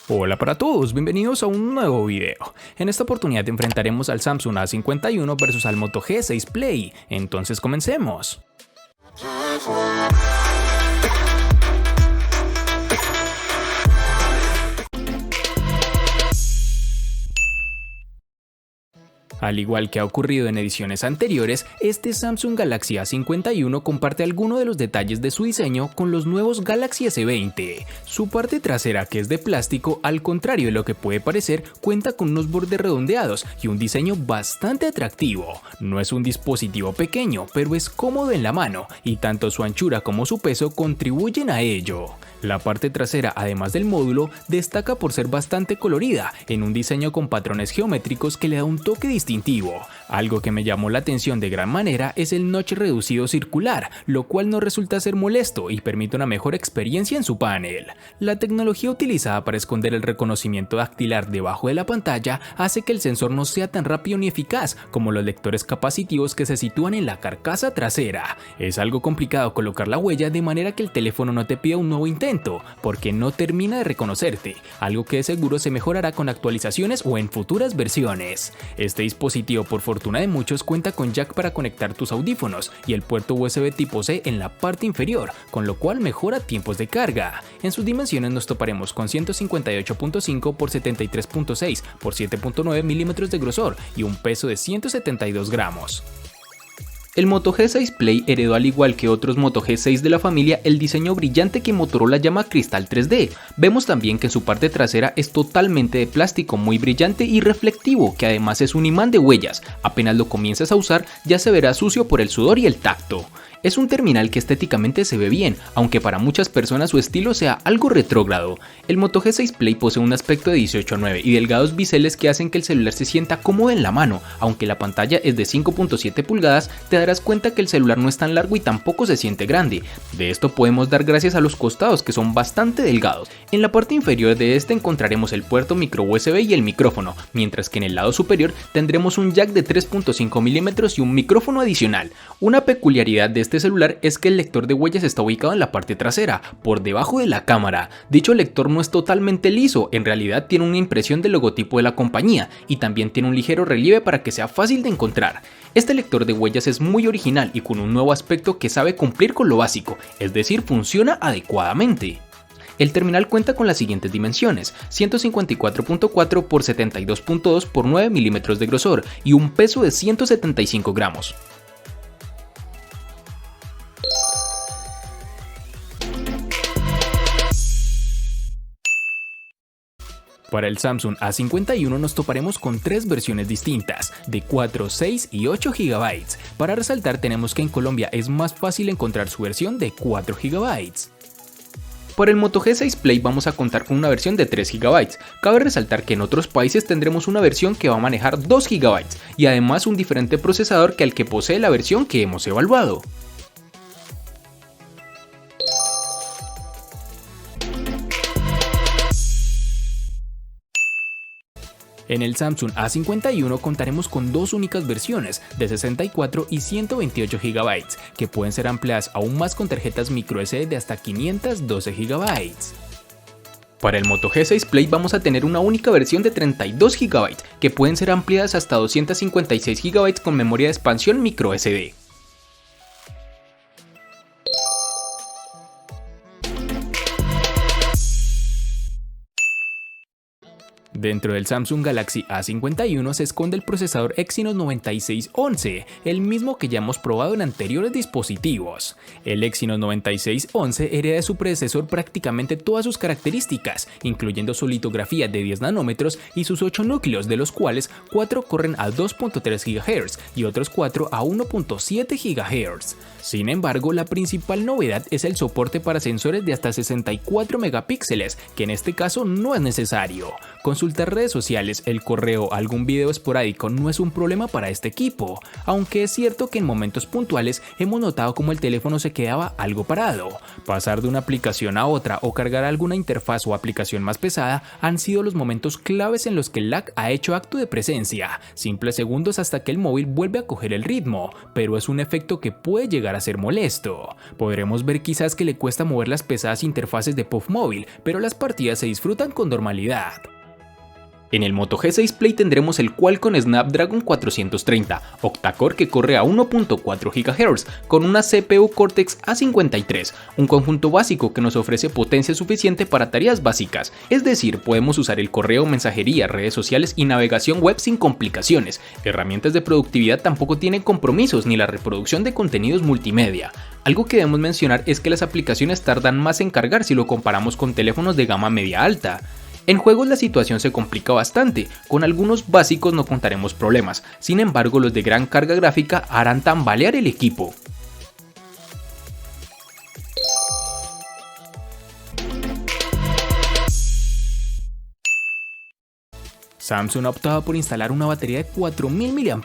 Hola para todos, bienvenidos a un nuevo video. En esta oportunidad enfrentaremos al Samsung A51 versus al Moto G6 Play, entonces comencemos. Al igual que ha ocurrido en ediciones anteriores, este Samsung Galaxy A51 comparte algunos de los detalles de su diseño con los nuevos Galaxy S20. Su parte trasera, que es de plástico, al contrario de lo que puede parecer, cuenta con unos bordes redondeados y un diseño bastante atractivo. No es un dispositivo pequeño, pero es cómodo en la mano y tanto su anchura como su peso contribuyen a ello. La parte trasera, además del módulo, destaca por ser bastante colorida, en un diseño con patrones geométricos que le da un toque distintivo. Algo que me llamó la atención de gran manera es el notch reducido circular, lo cual no resulta ser molesto y permite una mejor experiencia en su panel. La tecnología utilizada para esconder el reconocimiento dactilar debajo de la pantalla hace que el sensor no sea tan rápido ni eficaz como los lectores capacitivos que se sitúan en la carcasa trasera. Es algo complicado colocar la huella de manera que el teléfono no te pida un nuevo intento, porque no termina de reconocerte, algo que de seguro se mejorará con actualizaciones o en futuras versiones. Este dispositivo, por fortuna de muchos, cuenta con jack para conectar tus audífonos y el puerto USB tipo C en la parte inferior, con lo cual mejora tiempos de carga. En sus dimensiones nos toparemos con 158.5 x 73.6 x 7.9 milímetros de grosor y un peso de 172 gramos. El Moto G6 Play heredó, al igual que otros Moto G6 de la familia, el diseño brillante que Motorola llama Cristal 3D. Vemos también que su parte trasera es totalmente de plástico muy brillante y reflectivo, que además es un imán de huellas. Apenas lo comiences a usar ya se verá sucio por el sudor y el tacto. Es un terminal que estéticamente se ve bien, aunque para muchas personas su estilo sea algo retrógrado. El Moto G6 Play posee un aspecto de 18:9 y delgados biseles que hacen que el celular se sienta cómodo en la mano. Aunque la pantalla es de 5.7 pulgadas, te darás cuenta que el celular no es tan largo y tampoco se siente grande. De esto podemos dar gracias a los costados, que son bastante delgados. En la parte inferior de este encontraremos el puerto micro USB y el micrófono, mientras que en el lado superior tendremos un jack de 3.5 milímetros y un micrófono adicional. Una peculiaridad de este celular es que el lector de huellas está ubicado en la parte trasera, por debajo de la cámara. Dicho lector no es totalmente liso, en realidad tiene una impresión del logotipo de la compañía y también tiene un ligero relieve para que sea fácil de encontrar. Este lector de huellas es muy original y con un nuevo aspecto que sabe cumplir con lo básico, es decir, funciona adecuadamente. El terminal cuenta con las siguientes dimensiones: 154.4 x 72.2 x 9 milímetros de grosor y un peso de 175 gramos. Para el Samsung A51 nos toparemos con tres versiones distintas, de 4, 6 y 8 GB. Para resaltar, tenemos que en Colombia es más fácil encontrar su versión de 4 GB. Para el Moto G6 Play vamos a contar con una versión de 3 GB. Cabe resaltar que en otros países tendremos una versión que va a manejar 2 GB y además un diferente procesador que el que posee la versión que hemos evaluado. En el Samsung A51 contaremos con dos únicas versiones de 64 y 128 GB, que pueden ser ampliadas aún más con tarjetas microSD de hasta 512 GB. Para el Moto G6 Play vamos a tener una única versión de 32 GB, que pueden ser ampliadas hasta 256 GB con memoria de expansión microSD. Dentro del Samsung Galaxy A51 se esconde el procesador Exynos 9611, el mismo que ya hemos probado en anteriores dispositivos. El Exynos 9611 hereda de su predecesor prácticamente todas sus características, incluyendo su litografía de 10 nanómetros y sus 8 núcleos, de los cuales 4 corren a 2.3 GHz y otros 4 a 1.7 GHz. Sin embargo, la principal novedad es el soporte para sensores de hasta 64 megapíxeles, que en este caso no es necesario. Consultemos consultar redes sociales, el correo, algún video esporádico no es un problema para este equipo, aunque es cierto que en momentos puntuales hemos notado como el teléfono se quedaba algo parado. Pasar de una aplicación a otra o cargar alguna interfaz o aplicación más pesada han sido los momentos claves en los que el lag ha hecho acto de presencia, simples segundos hasta que el móvil vuelve a coger el ritmo, pero es un efecto que puede llegar a ser molesto. Podremos ver quizás que le cuesta mover las pesadas interfaces de PUBG Mobile, pero las partidas se disfrutan con normalidad. En el Moto G6 Play tendremos el Qualcomm Snapdragon 430 octa-core que corre a 1.4 GHz con una CPU Cortex A53, un conjunto básico que nos ofrece potencia suficiente para tareas básicas, es decir, podemos usar el correo, mensajería, redes sociales y navegación web sin complicaciones. Herramientas de productividad tampoco tienen compromisos ni la reproducción de contenidos multimedia. Algo que debemos mencionar es que las aplicaciones tardan más en cargar si lo comparamos con teléfonos de gama media alta. En juegos la situación se complica bastante, con algunos básicos no contaremos problemas, sin embargo los de gran carga gráfica harán tambalear el equipo. Samsung ha optado por instalar una batería de 4000 mAh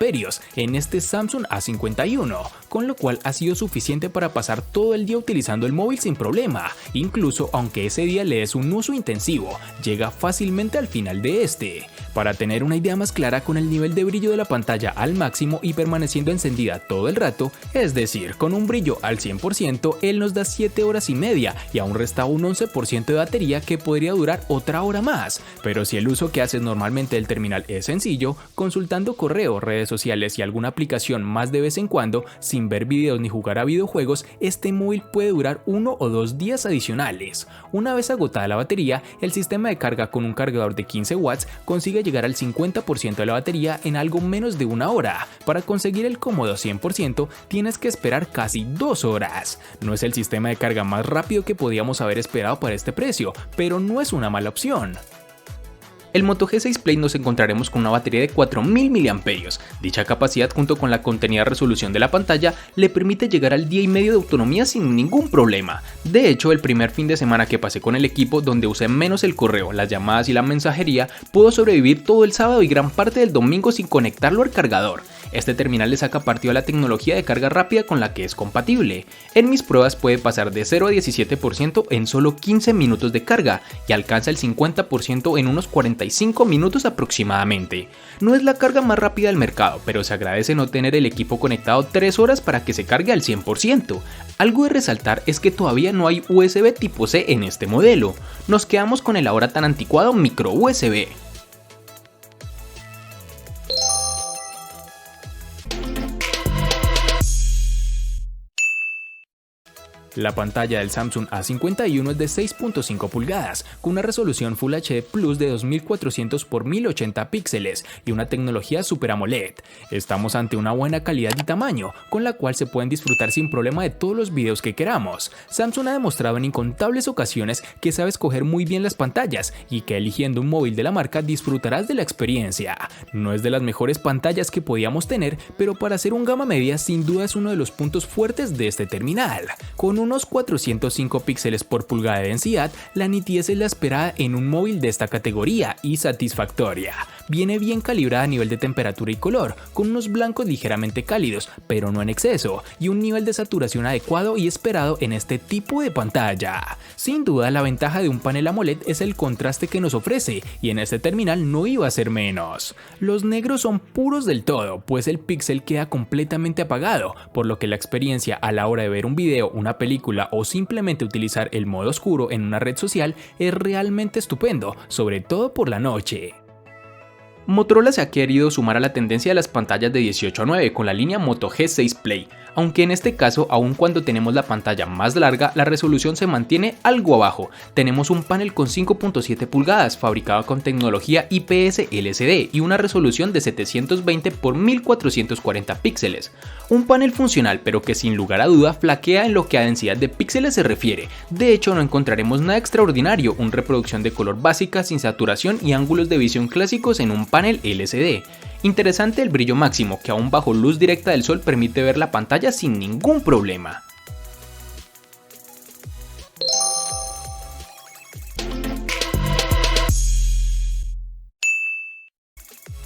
en este Samsung A51, con lo cual ha sido suficiente para pasar todo el día utilizando el móvil sin problema. Incluso aunque ese día le des un uso intensivo, llega fácilmente al final de este. Para tener una idea más clara, con el nivel de brillo de la pantalla al máximo y permaneciendo encendida todo el rato, es decir, con un brillo al 100%, él nos da 7 horas y media y aún resta un 11% de batería que podría durar otra hora más. Pero si el uso que haces normalmente del terminal es sencillo, consultando correo, redes sociales y alguna aplicación más de vez en cuando, sin ver videos ni jugar a videojuegos, este móvil puede durar 1 o 2 días adicionales. Una vez agotada la batería, el sistema de carga con un cargador de 15 watts consigue llegar al 50% de la batería en algo menos de una hora. Para conseguir el cómodo 100% tienes que esperar casi 2 horas. No es el sistema de carga más rápido que podíamos haber esperado para este precio, pero no es una mala opción. El Moto G6 Play nos encontraremos con una batería de 4000 mAh. Dicha capacidad, junto con la contenida resolución de la pantalla, le permite llegar al día y medio de autonomía sin ningún problema. De hecho, el primer fin de semana que pasé con el equipo, donde usé menos el correo, las llamadas y la mensajería, pudo sobrevivir todo el sábado y gran parte del domingo sin conectarlo al cargador. Este terminal le saca partido a la tecnología de carga rápida con la que es compatible. En mis pruebas puede pasar de 0 a 17% en solo 15 minutos de carga y alcanza el 50% en unos 45 minutos aproximadamente. No es la carga más rápida del mercado, pero se agradece no tener el equipo conectado 3 horas para que se cargue al 100%. Algo de resaltar es que todavía no hay USB tipo C en este modelo. Nos quedamos con el ahora tan anticuado micro USB. La pantalla del Samsung A51 es de 6.5 pulgadas, con una resolución Full HD Plus de 2400 x 1080 píxeles y una tecnología Super AMOLED. Estamos ante una buena calidad y tamaño, con la cual se pueden disfrutar sin problema de todos los videos que queramos. Samsung ha demostrado en incontables ocasiones que sabe escoger muy bien las pantallas y que eligiendo un móvil de la marca disfrutarás de la experiencia. No es de las mejores pantallas que podíamos tener, pero para ser un gama media sin duda es uno de los puntos fuertes de este terminal. Con unos 405 píxeles por pulgada de densidad, la nitidez es la esperada en un móvil de esta categoría y satisfactoria. Viene bien calibrada a nivel de temperatura y color, con unos blancos ligeramente cálidos, pero no en exceso, y un nivel de saturación adecuado y esperado en este tipo de pantalla. Sin duda, la ventaja de un panel AMOLED es el contraste que nos ofrece, y en este terminal no iba a ser menos. Los negros son puros del todo, pues el píxel queda completamente apagado, por lo que la experiencia a la hora de ver un video, una película o simplemente utilizar el modo oscuro en una red social es realmente estupendo, sobre todo por la noche. Motorola se ha querido sumar a la tendencia de las pantallas de 18:9 con la línea Moto G6 Play, aunque en este caso, aun cuando tenemos la pantalla más larga, la resolución se mantiene algo abajo. Tenemos un panel con 5.7 pulgadas fabricado con tecnología IPS LCD y una resolución de 720 x 1440 píxeles. Un panel funcional, pero que sin lugar a duda flaquea en lo que a densidad de píxeles se refiere. De hecho, no encontraremos nada extraordinario, una reproducción de color básica sin saturación y ángulos de visión clásicos en un panel LCD. Interesante el brillo máximo, que aún bajo luz directa del sol permite ver la pantalla sin ningún problema.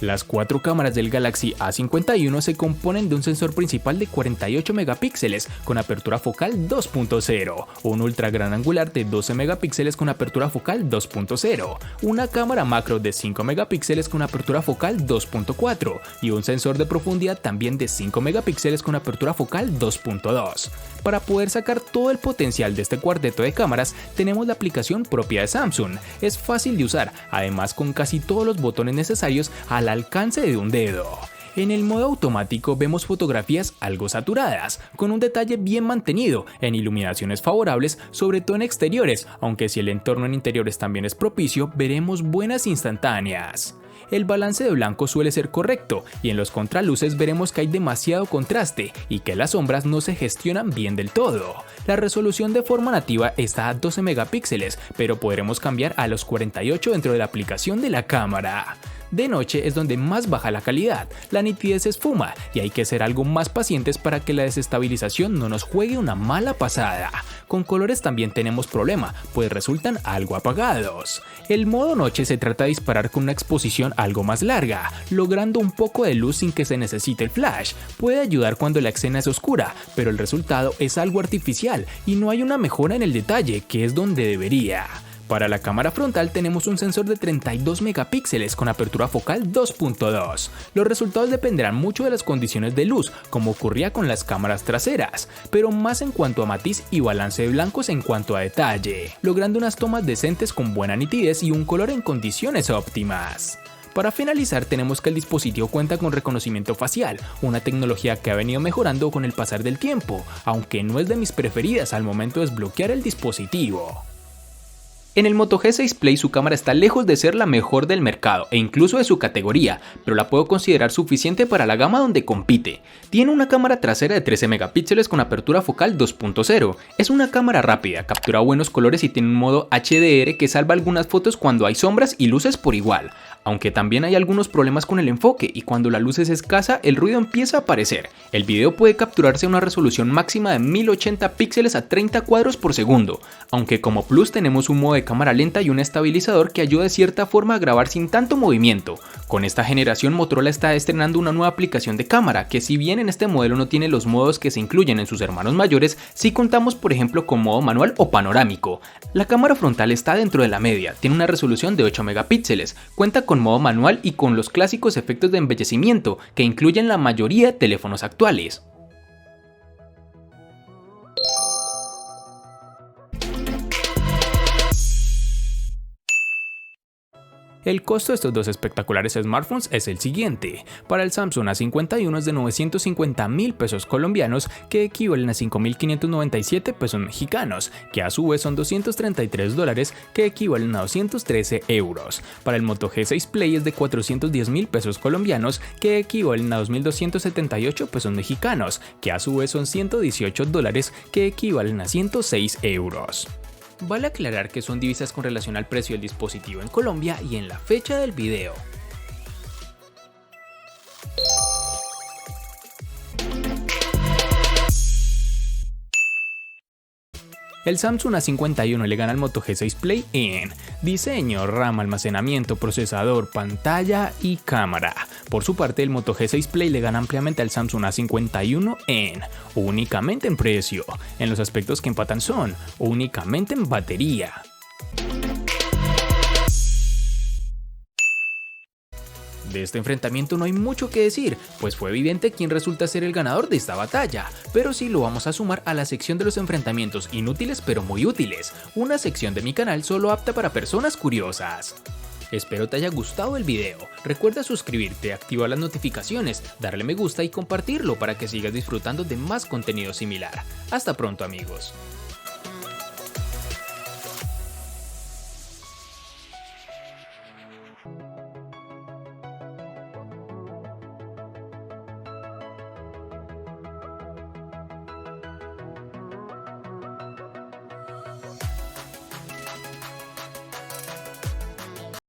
Las 4 cámaras del Galaxy A51 se componen de un sensor principal de 48 megapíxeles con apertura focal 2.0, un ultra gran angular de 12 megapíxeles con apertura focal 2.0, una cámara macro de 5 megapíxeles con apertura focal 2.4 y un sensor de profundidad también de 5 megapíxeles con apertura focal 2.2. Para poder sacar todo el potencial de este cuarteto de cámaras, tenemos la aplicación propia de Samsung. Es fácil de usar, además con casi todos los botones necesarios al alcance de un dedo. En el modo automático vemos fotografías algo saturadas, con un detalle bien mantenido, en iluminaciones favorables, sobre todo en exteriores, aunque si el entorno en interiores también es propicio, veremos buenas instantáneas. El balance de blanco suele ser correcto y en los contraluces veremos que hay demasiado contraste y que las sombras no se gestionan bien del todo. La resolución de forma nativa está a 12 megapíxeles, pero podremos cambiar a los 48 dentro de la aplicación de la cámara. De noche es donde más baja la calidad, la nitidez se esfuma y hay que ser algo más pacientes para que la desestabilización no nos juegue una mala pasada. Con colores también tenemos problema, pues resultan algo apagados. El modo noche se trata de disparar con una exposición algo más larga, logrando un poco de luz sin que se necesite el flash. Puede ayudar cuando la escena es oscura, pero el resultado es algo artificial y no hay una mejora en el detalle, que es donde debería. Para la cámara frontal tenemos un sensor de 32 megapíxeles con apertura focal 2.2. Los resultados dependerán mucho de las condiciones de luz, como ocurría con las cámaras traseras, pero más en cuanto a matiz y balance de blancos en cuanto a detalle, logrando unas tomas decentes con buena nitidez y un color en condiciones óptimas. Para finalizar tenemos que el dispositivo cuenta con reconocimiento facial, una tecnología que ha venido mejorando con el pasar del tiempo, aunque no es de mis preferidas al momento de desbloquear el dispositivo. En el Moto G6 Play su cámara está lejos de ser la mejor del mercado e incluso de su categoría, pero la puedo considerar suficiente para la gama donde compite. Tiene una cámara trasera de 13 megapíxeles con apertura focal 2.0. Es una cámara rápida, captura buenos colores y tiene un modo HDR que salva algunas fotos cuando hay sombras y luces por igual. Aunque también hay algunos problemas con el enfoque y cuando la luz es escasa el ruido empieza a aparecer. El video puede capturarse a una resolución máxima de 1080 píxeles a 30 cuadros por segundo, aunque como plus tenemos un modo de cámara lenta y un estabilizador que ayuda de cierta forma a grabar sin tanto movimiento. Con esta generación Motorola está estrenando una nueva aplicación de cámara que si bien en este modelo no tiene los modos que se incluyen en sus hermanos mayores, sí contamos por ejemplo con modo manual o panorámico. La cámara frontal está dentro de la media, tiene una resolución de 8 megapíxeles, cuenta con modo manual y con los clásicos efectos de embellecimiento que incluyen la mayoría de teléfonos actuales. El costo de estos dos espectaculares smartphones es el siguiente. Para el Samsung A51 es de 950.000 pesos colombianos, que equivalen a 5.597 pesos mexicanos, que a su vez son $233, que equivalen a 213 euros. Para el Moto G6 Play es de 410.000 pesos colombianos, que equivalen a 2.278 pesos mexicanos, que a su vez son $118, que equivalen a 106 euros. Vale aclarar que son divisas con relación al precio del dispositivo en Colombia y en la fecha del video. El Samsung A51 le gana al Moto G6 Play en diseño, RAM, almacenamiento, procesador, pantalla y cámara. Por su parte, el Moto G6 Play le gana ampliamente al Samsung A51 únicamente en precio. En los aspectos que empatan son únicamente en batería. De este enfrentamiento no hay mucho que decir, pues fue evidente quién resulta ser el ganador de esta batalla, pero sí lo vamos a sumar a la sección de los enfrentamientos inútiles pero muy útiles, una sección de mi canal solo apta para personas curiosas. Espero te haya gustado el video, recuerda suscribirte, activar las notificaciones, darle me gusta y compartirlo para que sigas disfrutando de más contenido similar. Hasta pronto amigos.